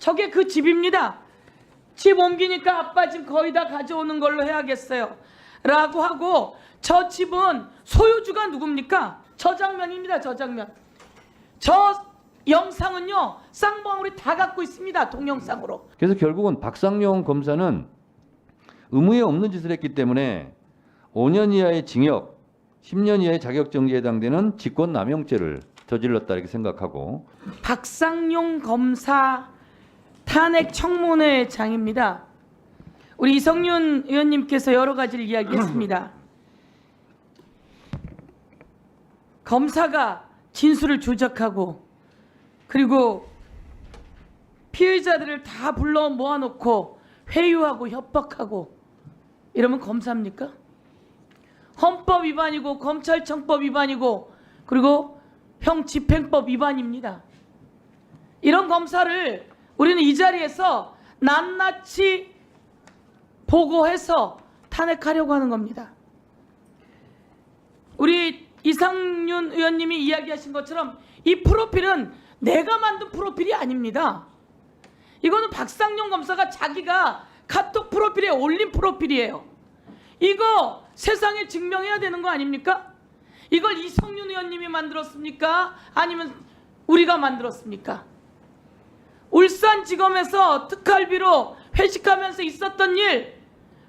저게 그 집입니다. 집 옮기니까 아빠 집 거의 다 가져오는 걸로 해야겠어요 라고 하고, 저 집은 소유주가 누굽니까? 저 장면입니다. 저 장면. 저 영상은요 쌍방울이 다 갖고 있습니다. 동영상으로. 그래서 결국은 박상용 검사는 의무에 없는 짓을 했기 때문에 5년 이하의 징역, 10년 이하의 자격정지에 해당되는 직권남용죄를 저질렀다 이렇게 생각하고, 박상용 검사 탄핵 청문회 장입니다. 우리 이성윤 의원님께서 여러 가지를 이야기했습니다. 검사가 진술을 조작하고, 그리고 피의자들을 다 불러 모아놓고 회유하고 협박하고 이러면 검사입니까? 헌법 위반이고 검찰청법 위반이고 그리고 형집행법 위반입니다. 이런 검사를 우리는 이 자리에서 낱낱이 보고해서 탄핵하려고 하는 겁니다. 우리 이상윤 의원님이 이야기하신 것처럼 이 프로필은 내가 만든 프로필이 아닙니다. 이거는 박상용 검사가 자기가 카톡 프로필에 올린 프로필이에요. 이거 세상에 증명해야 되는 거 아닙니까? 이걸 이성윤 의원님이 만들었습니까? 아니면 우리가 만들었습니까? 울산지검에서 특활비로 회식하면서 있었던 일,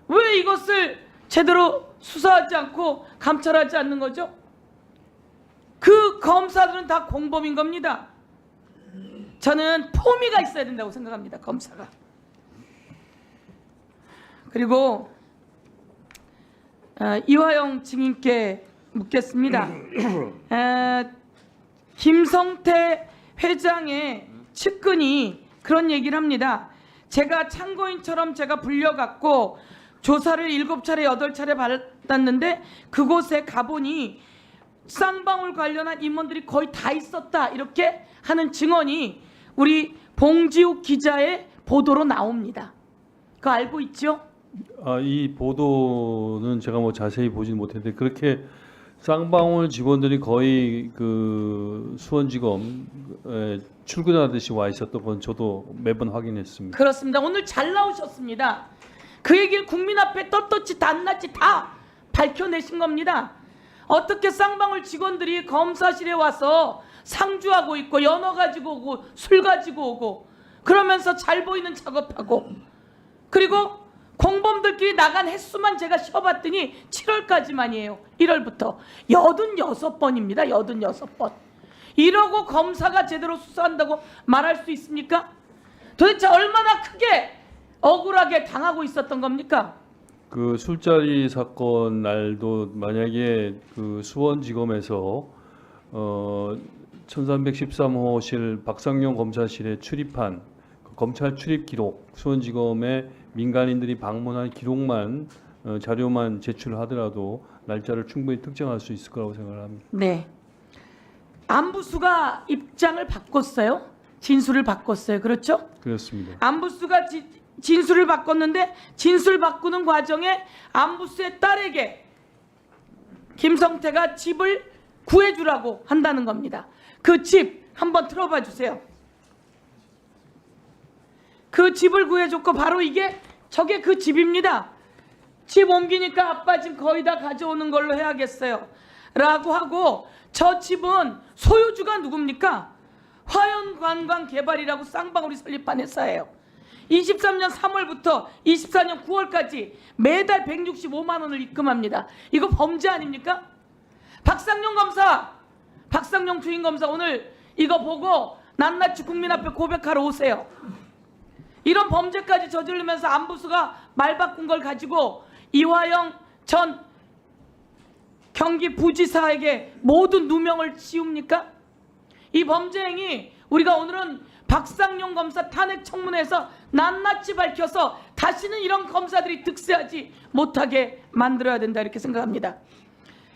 왜 이것을 제대로 수사하지 않고 감찰하지 않는 거죠? 그 검사들은 다 공범인 겁니다. 저는 포미가 있어야 된다고 생각합니다. 검사가. 그리고 이화영 증인께 묻겠습니다. 김성태 회장의 측근이 그런 얘기를 합니다. 제가 참고인처럼 제가 불려갔고 조사를 7차례 8차례 받았는데 그곳에 가보니 쌍방울 관련한 임원들이 거의 다 있었다, 이렇게 하는 증언이 우리 봉지욱 기자의 보도로 나옵니다. 그거 알고 있죠? 이 보도는 제가 뭐 자세히 보진 못했는데 그렇게 쌍방울 직원들이 거의 그 수원지검에 출근하듯이 와 있었던 건 저도 매번 확인했습니다. 그렇습니다. 오늘 잘 나오셨습니다. 그 얘기를 국민 앞에 떳떳이 낱낱이 다 밝혀내신 겁니다. 어떻게 쌍방울 직원들이 검사실에 와서 상주하고 있고 연어 가지고 오고 술 가지고 오고 그러면서 잘 보이는 작업하고, 그리고 공범들끼리 나간 횟수만 제가 쉬어봤더니 7월까지만이에요. 1월부터 86번입니다. 86번. 이러고 검사가 제대로 수사한다고 말할 수 있습니까? 도대체 얼마나 크게 억울하게 당하고 있었던 겁니까? 그 술자리 사건 날도 만약에 그 수원지검에서 1313호실 박상용 검사실에 출입한 그 검찰 출입 기록, 수원지검에 민간인들이 방문한 기록만 자료만 제출하더라도 날짜를 충분히 특정할 수 있을 거라고 생각을 합니다. 네. 안부수가 입장을 바꿨어요. 진술을 바꿨어요. 그렇죠? 그렇습니다. 안부수가 진술을 바꿨는데 진술 바꾸는 과정에 안부수의 딸에게 김성태가 집을 구해주라고 한다는 겁니다. 그 집 한번 틀어봐 주세요. 그 집을 구해줬고 바로 저게 그 집입니다. 집 옮기니까 아빠 집 거의 다 가져오는 걸로 해야겠어요 라고 하고, 저 집은 소유주가 누굽니까? 화연관광개발이라고 쌍방울이 설립한 회사예요. 23년 3월부터 24년 9월까지 매달 165만 원을 입금합니다. 이거 범죄 아닙니까? 박상용 검사, 박상용 주임검사 오늘 이거 보고 낱낱이 국민 앞에 고백하러 오세요. 이런 범죄까지 저지르면서 안부수가 말 바꾼 걸 가지고 이화영 전 경기 부지사에게 모든 누명을 씌웁니까? 이 범죄 행위 우리가 오늘은 박상용 검사 탄핵 청문회에서 낱낱이 밝혀서 다시는 이런 검사들이 득세하지 못하게 만들어야 된다, 이렇게 생각합니다.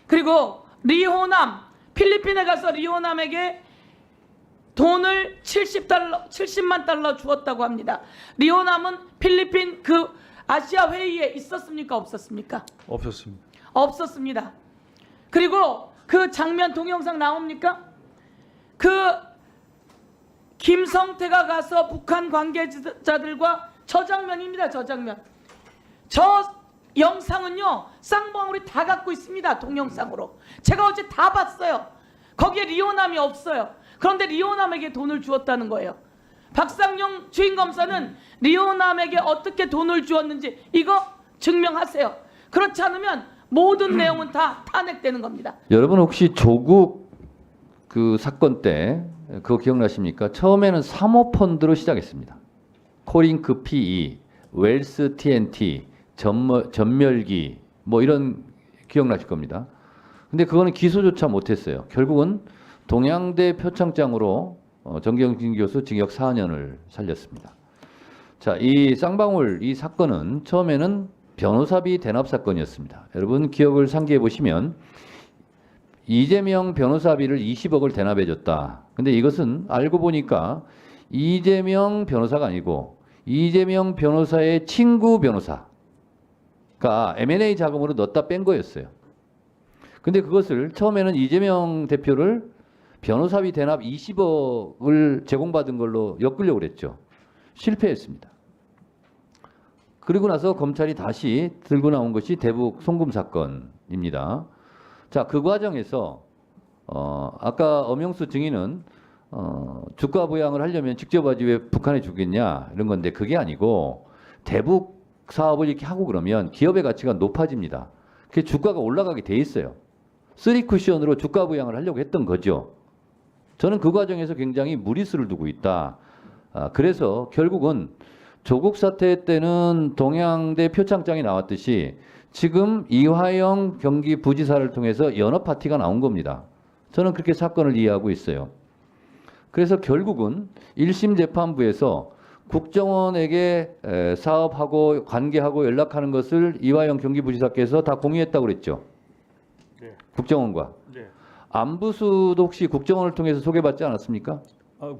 그리고 리호남, 필리핀에 가서 리호남에게 돈을 70만 달러 주었다고 합니다. 리호남은 필리핀 그 아시아 회의에 있었습니까? 없었습니까? 없었습니다. 없었습니다. 그리고 그 장면 동영상 나옵니까? 그 김성태가 가서 북한 관계자들과 저 장면입니다. 저 장면. 저 영상은요, 쌍방울이 다 갖고 있습니다. 동영상으로. 제가 어제 다 봤어요. 거기에 리오남이 없어요. 그런데 리오남에게 돈을 주었다는 거예요. 박상용 주임검사는 리오남에게 어떻게 돈을 주었는지 이거 증명하세요. 그렇지 않으면 모든 내용은 다 탄핵되는 겁니다. 여러분 혹시 조국 그 사건 때 그거 기억나십니까? 처음에는 사모펀드로 시작했습니다. 코링크 PE, 웰스 TNT, 전멸기 뭐 이런 기억나실 겁니다. 근데 그거는 기소조차 못했어요. 결국은 동양대 표창장으로 정경진 교수 징역 4년을 살렸습니다. 자, 이 쌍방울 이 사건은 처음에는 변호사비 대납 사건이었습니다. 여러분 기억을 상기해 보시면 이재명 변호사비를 20억을 대납해 줬다. 근데 이것은 알고 보니까 이재명 변호사가 아니고 이재명 변호사의 친구 변호사가 M&A 자금으로 넣었다 뺀 거였어요. 근데 그것을 처음에는 이재명 대표를 변호사비 대납 20억을 제공받은 걸로 엮으려고 그랬죠. 실패했습니다. 그리고 나서 검찰이 다시 들고 나온 것이 대북 송금 사건입니다. 자, 그 과정에서 아까 엄영수 증인은 주가 부양을 하려면 직접 하지 왜 북한에 주겠냐 이런 건데 그게 아니고 대북 사업을 이렇게 하고 그러면 기업의 가치가 높아집니다. 그게 주가가 올라가게 돼 있어요. 쓰리 쿠션으로 주가 부양을 하려고 했던 거죠. 저는 그 과정에서 굉장히 무리수를 두고 있다. 그래서 결국은 조국 사태 때는 동양대 표창장이 나왔듯이 지금 이화영 경기부지사를 통해서 연합 파티가 나온 겁니다. 저는 그렇게 사건을 이해하고 있어요. 그래서 결국은 1심 재판부에서 국정원에게 사업하고 관계하고 연락하는 것을 이화영 경기부지사께서 다 공유했다고 그랬죠. 네. 국정원과. 네. 안부수도 혹시 국정원을 통해서 소개받지 않았습니까?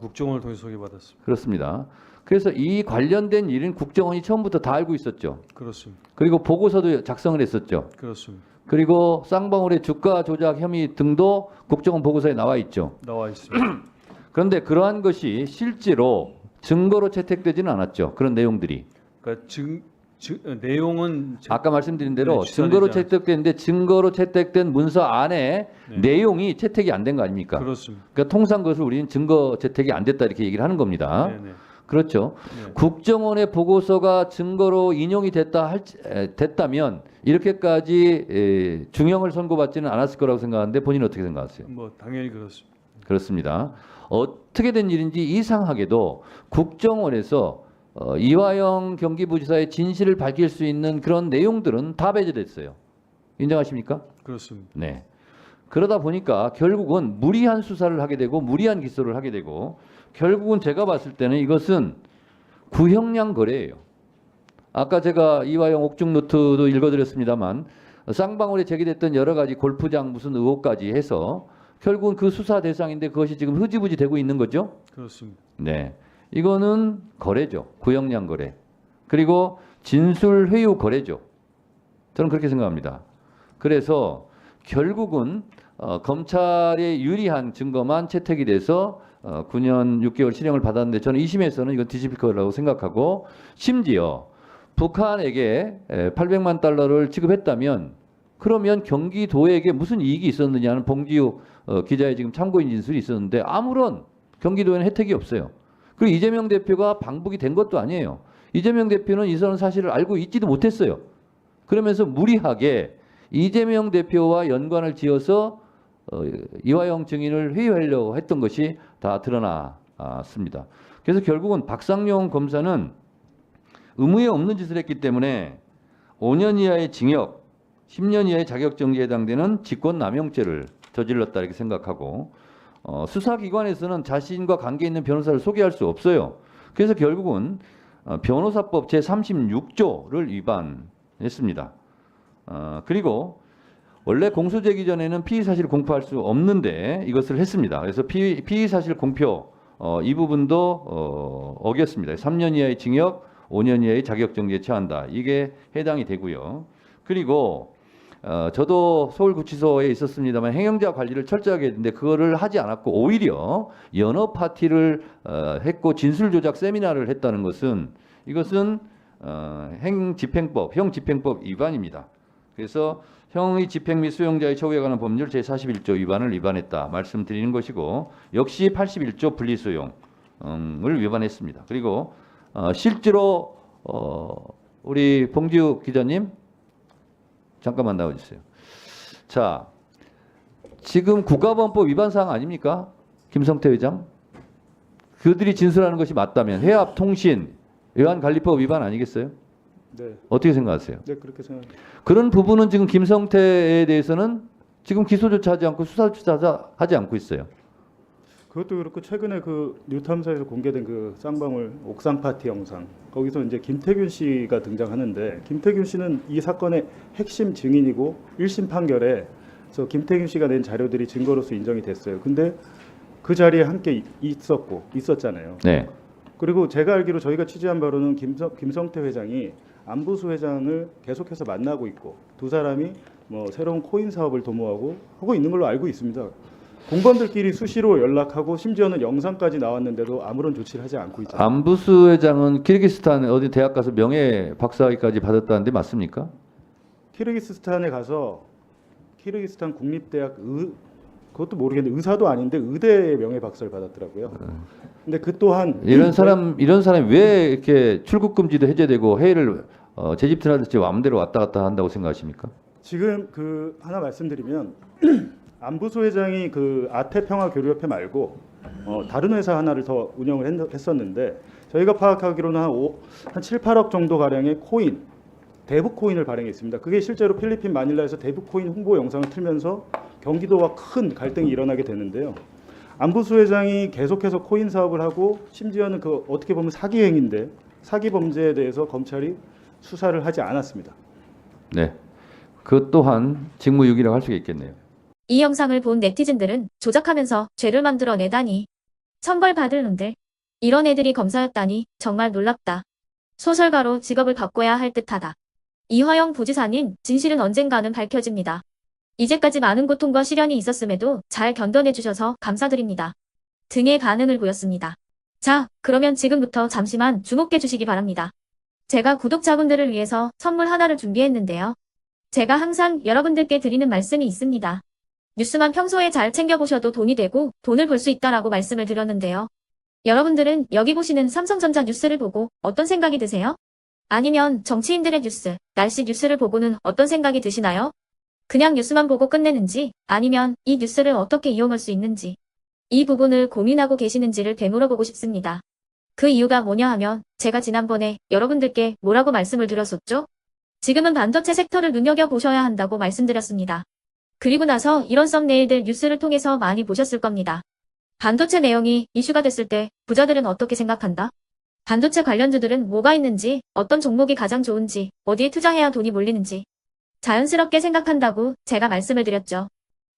국정원을 통해 소개받았습니다. 그렇습니다. 그래서 이 관련된 일은 국정원이 처음부터 다 알고 있었죠. 그렇습니다. 그리고 보고서도 작성을 했었죠. 그렇습니다. 그리고 쌍방울의 주가 조작 혐의 등도 국정원 보고서에 나와 있죠. 나와 있습니다. 그런데 그러한 것이 실제로 증거로 채택되지는 않았죠. 그런 내용들이. 그러니까 내용은 아까 말씀드린 대로 네, 증거로 취사되지 채택됐는데 증거로 채택된 문서 안에 네. 내용이 채택이 안 된 거 아닙니까? 그렇습니다. 그러니까 통상 그것을 우리는 증거 채택이 안 됐다 이렇게 얘기를 하는 겁니다. 네, 네. 그렇죠. 네. 국정원의 보고서가 증거로 인용이 됐다면 이렇게까지 중형을 선고받지는 않았을 거라고 생각하는데 본인은 어떻게 생각하세요? 뭐 당연히 그렇습니다. 그렇습니다. 어떻게 된 일인지 이상하게도 국정원에서 이화영 경기부지사의 진실을 밝힐 수 있는 그런 내용들은 다 배제됐어요. 인정하십니까? 그렇습니다. 네. 그러다 보니까 결국은 무리한 수사를 하게 되고 무리한 기소를 하게 되고 결국은 제가 봤을 때는 이것은 구형량 거래예요. 아까 제가 이화영 옥중 노트도 읽어드렸습니다만 쌍방울에 제기됐던 여러 가지 골프장 무슨 의혹까지 해서 결국은 그 수사 대상인데 그것이 지금 흐지부지 되고 있는 거죠. 그렇습니다. 네. 이거는 거래죠. 구형량 거래. 그리고 진술 회유 거래죠. 저는 그렇게 생각합니다. 그래서 결국은 검찰에 유리한 증거만 채택이 돼서 9년 6개월 실형을 받았는데 저는 2심에서는 이건 뒤집힐 거라고 생각하고 심지어 북한에게 800만 달러를 지급했다면 그러면 경기도에게 무슨 이익이 있었느냐는 봉지욱 기자의 지금 참고인 진술이 있었는데 아무런 경기도에는 혜택이 없어요. 그리고 이재명 대표가 방북이 된 것도 아니에요. 이재명 대표는 이런 사실을 알고 있지도 못했어요. 그러면서 무리하게 이재명 대표와 연관을 지어서 이화영 증인을 회유하려고 했던 것이 다 드러났습니다. 그래서 결국은 박상용 검사는 의무에 없는 짓을 했기 때문에 5년 이하의 징역, 10년 이하의 자격정지에 해당되는 직권남용죄를 저질렀다 이렇게 생각하고 수사기관에서는 자신과 관계 있는 변호사를 소개할 수 없어요. 그래서 결국은 변호사법 제36조를 위반했습니다. 그리고 원래 공소제기 전에는 피의사실을 공표할 수 없는데 이것을 했습니다. 그래서 피의사실 공표 이 부분도 어겼습니다. 3년 이하의 징역, 5년 이하의 자격정지에 처한다. 이게 해당이 되고요. 그리고 저도 서울구치소에 있었습니다만 행정자 관리를 철저하게 했는데 그거를 하지 않았고 오히려 연어 파티를 했고 진술 조작 세미나를 했다는 것은 이것은 형집행법 위반입니다. 그래서 형의 집행 및 수용자의 처우에 관한 법률 제41조 위반을 위반했다 말씀드리는 것이고 역시 81조 분리수용을 위반했습니다. 그리고 실제로 우리 봉지욱 기자님 잠깐만 나와주세요. 자, 지금 국가보안법 위반 사항 아닙니까? 김성태 회장? 그들이 진술하는 것이 맞다면 해압통신 외환관리법 위반 아니겠어요? 네, 어떻게 생각하세요? 네 그렇게 생각합니다. 그런 부분은 지금 김성태에 대해서는 지금 기소조차 하지 않고 수사조차 하지 않고 있어요. 그것도 그렇고 최근에 그 뉴탐사에서 공개된 그 쌍방울 옥상 파티 영상 거기서 이제 김태균 씨가 등장하는데 김태균 씨는 이 사건의 핵심 증인이고 1심 판결에 서 김태균 씨가 낸 자료들이 증거로서 인정이 됐어요. 근데 그 자리에 함께 있었잖아요. 네. 그리고 제가 알기로 저희가 취재한 바로는 김성태 회장이 안부수 회장을 계속해서 만나고 있고 두 사람이 뭐 새로운 코인 사업을 도모하고 하고 있는 걸로 알고 있습니다. 공범들끼리 수시로 연락하고 심지어는 영상까지 나왔는데도 아무런 조치를 하지 않고 있잖아요. 안부수 회장은 키르기스탄 어디 대학 가서 명예 박사학위까지 받았다는데 맞습니까? 키르기스탄에 가서 키르기스탄 국립대학 그것도 모르겠는데 의사도 아닌데 의대의 명예 박사를 받았더라고요. 근데 그 또한 이런 사람이 왜 이렇게 출국 금지도 해제되고 해외를 제집트나듯이 마음대로 왔다 갔다 한다고 생각하십니까? 지금 그 하나 말씀드리면 안부수 회장이 그 아태평화교류협회 말고 다른 회사 하나를 더 운영을 했었는데 저희가 파악하기로는 한 7, 8억 정도 가량의 코인, 대북 코인을 발행했습니다. 그게 실제로 필리핀 마닐라에서 대북 코인 홍보 영상을 틀면서 경기도와 큰 갈등이 일어나게 되는데요. 안부수 회장이 계속해서 코인 사업을 하고 심지어는 그 어떻게 보면 사기 행위인데 사기 범죄에 대해서 검찰이 수사를 하지 않았습니다. 네. 그 또한 직무유기라고 할 수가 있겠네요. 이 영상을 본 네티즌들은 조작하면서 죄를 만들어내다니. 천벌받을 놈들. 이런 애들이 검사였다니 정말 놀랍다. 소설가로 직업을 바꿔야 할 듯하다. 이화영 부지사님 진실은 언젠가는 밝혀집니다. 이제까지 많은 고통과 시련이 있었음에도 잘 견뎌내주셔서 감사드립니다. 등의 반응을 보였습니다. 자, 그러면 지금부터 잠시만 주목해 주시기 바랍니다. 제가 구독자분들을 위해서 선물 하나를 준비했는데요. 제가 항상 여러분들께 드리는 말씀이 있습니다. 뉴스만 평소에 잘 챙겨보셔도 돈이 되고 돈을 벌 수 있다라고 말씀을 드렸는데요. 여러분들은 여기 보시는 삼성전자 뉴스를 보고 어떤 생각이 드세요? 아니면 정치인들의 뉴스, 날씨 뉴스를 보고는 어떤 생각이 드시나요? 그냥 뉴스만 보고 끝내는지 아니면 이 뉴스를 어떻게 이용할 수 있는지 이 부분을 고민하고 계시는지를 되물어보고 싶습니다. 그 이유가 뭐냐 하면 제가 지난번에 여러분들께 뭐라고 말씀을 드렸었죠? 지금은 반도체 섹터를 눈여겨보셔야 한다고 말씀드렸습니다. 그리고 나서 이런 썸네일들 뉴스를 통해서 많이 보셨을 겁니다. 반도체 내용이 이슈가 됐을 때 부자들은 어떻게 생각한다? 반도체 관련주들은 뭐가 있는지, 어떤 종목이 가장 좋은지, 어디에 투자해야 돈이 몰리는지 자연스럽게 생각한다고 제가 말씀을 드렸죠.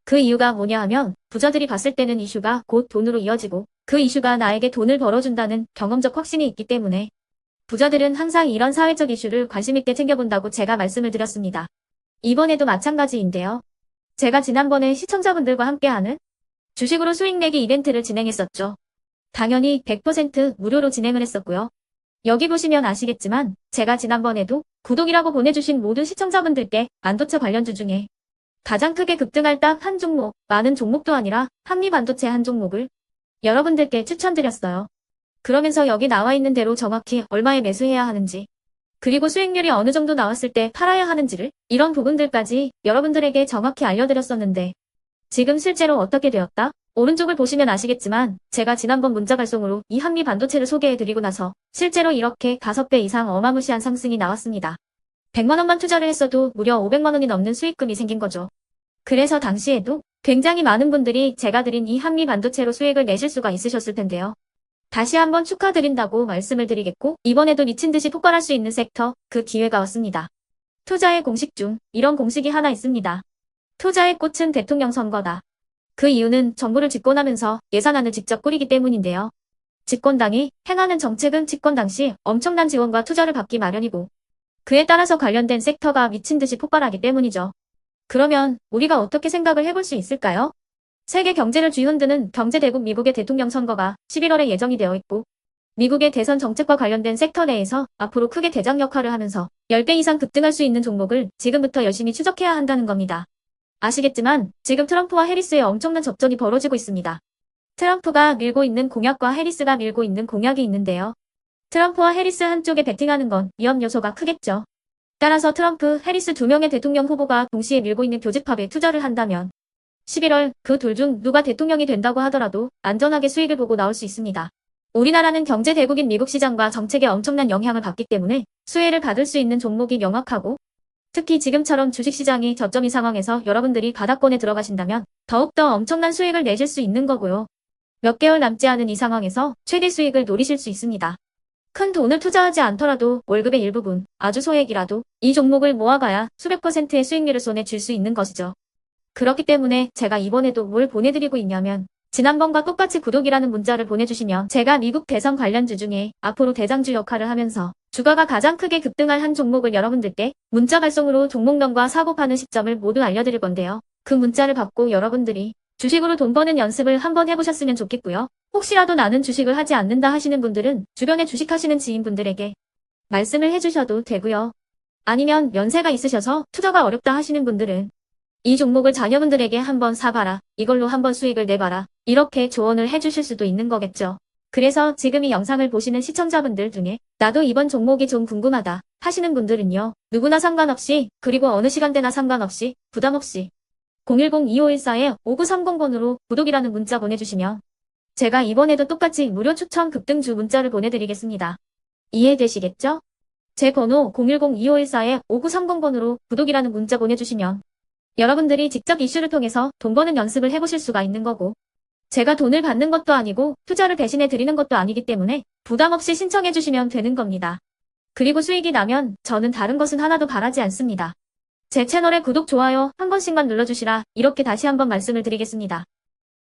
그 이유가 뭐냐 하면 부자들이 봤을 때는 이슈가 곧 돈으로 이어지고 그 이슈가 나에게 돈을 벌어준다는 경험적 확신이 있기 때문에 부자들은 항상 이런 사회적 이슈를 관심 있게 챙겨본다고 제가 말씀을 드렸습니다. 이번에도 마찬가지인데요. 제가 지난번에 시청자분들과 함께하는 주식으로 수익 내기 이벤트를 진행했었죠. 당연히 100% 무료로 진행을 했었고요. 여기 보시면 아시겠지만 제가 지난번에도 구독이라고 보내주신 모든 시청자분들께 반도체 관련주 중에 가장 크게 급등할 딱 한 종목, 많은 종목도 아니라 한미반도체 한 종목을 여러분들께 추천드렸어요. 그러면서 여기 나와 있는 대로 정확히 얼마에 매수해야 하는지 그리고 수익률이 어느 정도 나왔을 때 팔아야 하는지를 이런 부분들까지 여러분들에게 정확히 알려드렸었는데 지금 실제로 어떻게 되었다? 오른쪽을 보시면 아시겠지만 제가 지난번 문자 발송으로 이 한미 반도체를 소개해드리고 나서 실제로 이렇게 5배 이상 어마무시한 상승이 나왔습니다. 100만 원만 투자를 했어도 무려 500만 원이 넘는 수익금이 생긴 거죠. 그래서 당시에도 굉장히 많은 분들이 제가 드린 이 한미 반도체로 수익을 내실 수가 있으셨을 텐데요. 다시 한번 축하드린다고 말씀을 드리겠고 이번에도 미친듯이 폭발할 수 있는 섹터, 그 기회가 왔습니다. 투자의 공식 중 이런 공식이 하나 있습니다. 투자의 꽃은 대통령 선거다. 그 이유는 정부를 집권하면서 예산안을 직접 꾸리기 때문인데요. 집권당이 행하는 정책은 집권당 시 엄청난 지원과 투자를 받기 마련이고 그에 따라서 관련된 섹터가 미친듯이 폭발하기 때문이죠. 그러면 우리가 어떻게 생각을 해볼 수 있을까요? 세계 경제를 쥐흔드는 경제대국 미국의 대통령 선거가 11월에 예정이 되어 있고 미국의 대선 정책과 관련된 섹터 내에서 앞으로 크게 대장 역할을 하면서 10배 이상 급등할 수 있는 종목을 지금부터 열심히 추적해야 한다는 겁니다. 아시겠지만 지금 트럼프와 해리스의 엄청난 접전이 벌어지고 있습니다. 트럼프가 밀고 있는 공약과 해리스가 밀고 있는 공약이 있는데요. 트럼프와 해리스 한쪽에 베팅하는 건 위험 요소가 크겠죠. 따라서 트럼프, 해리스 두 명의 대통령 후보가 동시에 밀고 있는 교집합에 투자를 한다면 11월 그 둘 중 누가 대통령이 된다고 하더라도 안전하게 수익을 보고 나올 수 있습니다. 우리나라는 경제 대국인 미국 시장과 정책에 엄청난 영향을 받기 때문에 수혜를 받을 수 있는 종목이 명확하고 특히 지금처럼 주식시장이 저점인 상황에서 여러분들이 바닥권에 들어가신다면 더욱더 엄청난 수익을 내실 수 있는 거고요. 몇 개월 남지 않은 이 상황에서 최대 수익을 노리실 수 있습니다. 큰 돈을 투자하지 않더라도 월급의 일부분, 아주 소액이라도 이 종목을 모아가야 수백 %의 수익률을 손에 쥘 수 있는 것이죠. 그렇기 때문에 제가 이번에도 뭘 보내드리고 있냐면 지난번과 똑같이 구독이라는 문자를 보내주시면 제가 미국 대선 관련주 중에 앞으로 대장주 역할을 하면서 주가가 가장 크게 급등할 한 종목을 여러분들께 문자 발송으로 종목명과 사고 파는 시점을 모두 알려드릴 건데요. 그 문자를 받고 여러분들이 주식으로 돈 버는 연습을 한번 해보셨으면 좋겠고요. 혹시라도 나는 주식을 하지 않는다 하시는 분들은 주변에 주식하시는 지인분들에게 말씀을 해주셔도 되고요. 아니면 연세가 있으셔서 투자가 어렵다 하시는 분들은 이 종목을 자녀분들에게 한번 사봐라. 이걸로 한번 수익을 내봐라. 이렇게 조언을 해주실 수도 있는 거겠죠. 그래서 지금 이 영상을 보시는 시청자분들 중에 나도 이번 종목이 좀 궁금하다 하시는 분들은요. 누구나 상관없이 그리고 어느 시간대나 상관없이 부담없이 010-2514-5930번으로 구독이라는 문자 보내주시면 제가 이번에도 똑같이 무료 추천 급등주 문자를 보내드리겠습니다. 이해되시겠죠? 제 번호 010-2514-5930번으로 구독이라는 문자 보내주시면 여러분들이 직접 이슈를 통해서 돈 버는 연습을 해보실 수가 있는 거고 제가 돈을 받는 것도 아니고 투자를 대신해 드리는 것도 아니기 때문에 부담 없이 신청해 주시면 되는 겁니다. 그리고 수익이 나면 저는 다른 것은 하나도 바라지 않습니다. 제 채널에 구독, 좋아요 한 번씩만 눌러주시라 이렇게 다시 한번 말씀을 드리겠습니다.